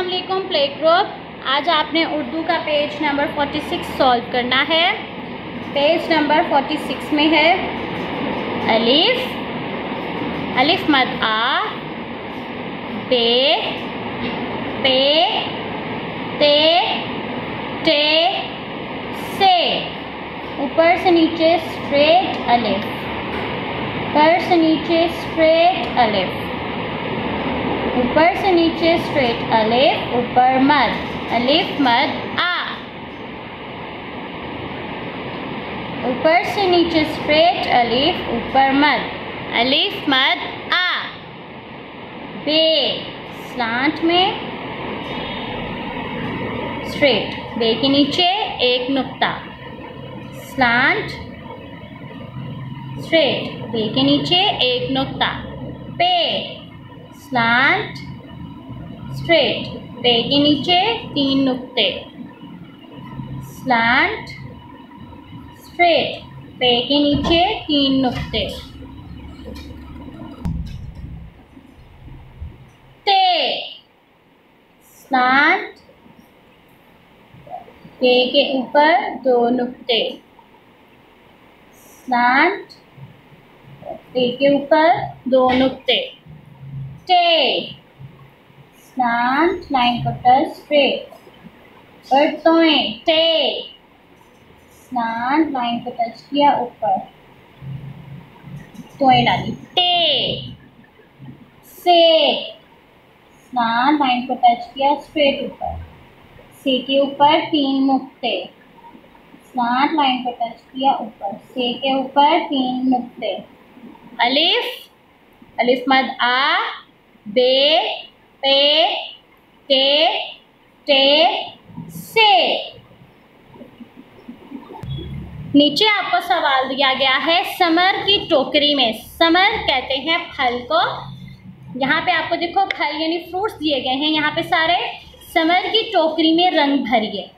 अस्सलाम वालेकुम play group. आज आपने उर्दू का पेज नंबर 46 सॉल्व करना है। पेज नंबर 46 में है अलिफ, अलिफ मद आ, बे, पे, ते, टे, से। ऊपर से नीचे स्ट्रेट अलिफ, ऊपर से नीचे स्ट्रेट अलिफ, ऊपर से नीचे स्ट्रेट अलिफ, ऊपर मद, अलिफ मद आ, ऊपर से नीचे स्ट्रेट अलिफ, ऊपर मद, अलिफ मद आ। बे, स्लांट में स्ट्रेट, बे के नीचे एक नुक्ता, स्लांट स्ट्रेट, बे के नीचे एक नुक्ता। पे, स्लांट स्ट्रेट, पे के नीचे 3 नुक्ते, स्लांट स्ट्रेट, पे के नीचे 3 नुक्ते। ते, स्लांट, पे के ऊपर 2 नुक्ते, स्लांट, पे के ऊपर 2 नुक्ते। टे, स्लांट, लाइन को टच स्ट्रेट, और तोए, टे, स्लांट, लाइन को टच किया ऊपर, तोए डाली, टे। से, स्लांट, लाइन को टच किया स्ट्रेट ऊपर, से के ऊपर 3 नुक्ते, स्लांट, लाइन को टच किया ऊपर, से के ऊपर 3 नुक्ते। अलिफ, अलिफ मद आ, बे, पे, ते, टे, से। नीचे आपको सवाल दिया गया है समर की टोकरी में। समर कहते हैं फल को। यहाँ पे आपको देखो फल यानी फ्रूट्स दिए गए हैं, यहाँ पे सारे। समर की टोकरी में रंग भरिए।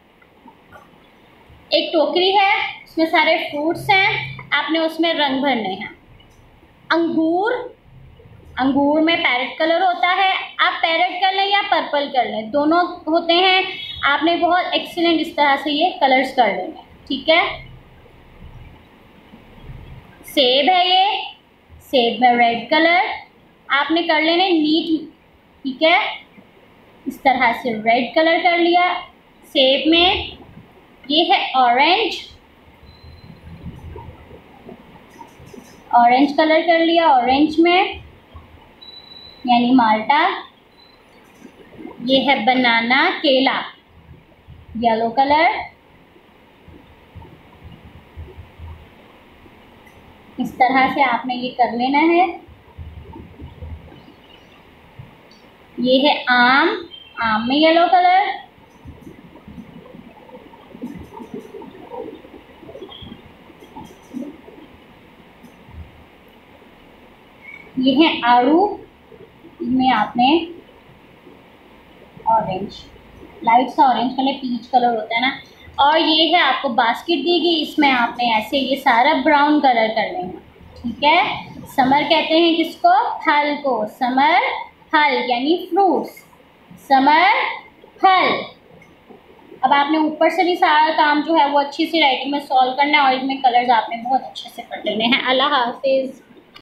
एक टोकरी है, उसमें सारे फ्रूट्स हैं, आपने उसमें रंग भरने हैं। अंगूर, अंगूर में पैरेट कलर होता है, आप पैरेट कर लें या पर्पल कर लें, दोनों होते हैं। आपने बहुत एक्सीलेंट इस तरह से ये कलर्स कर लेंगे, ठीक है। सेब है ये, सेब में रेड कलर आपने कर लेने नीट, ठीक है। इस तरह से रेड कलर कर लिया सेब में। ये है ऑरेंज, ऑरेंज कलर कर लिया ऑरेंज में, यानी माल्टा। ये है बनाना, केला, येलो कलर। इस तरह से आपने ये कर लेना है। ये है आम, आम में येलो कलर। ये है आड़ू, इनमें आपने ऑरेंज, लाइट सा ऑरेंज कलर, पीच कलर होता है ना। और ये है आपको बास्केट दी गई, इसमें आपने ऐसे ये सारा ब्राउन कलर कर लेना, ठीक है। समर कहते हैं किसको? फल को। समर फल यानी फ्रूट्स, समर फल। अब आपने ऊपर से भी सारा काम जो है वो अच्छी सी राइटिंग में सॉल्व करना है, और इसमें कलर्स आपने बहुत अच्छे से कर लेने हैं। अल्लाह हाफिज़।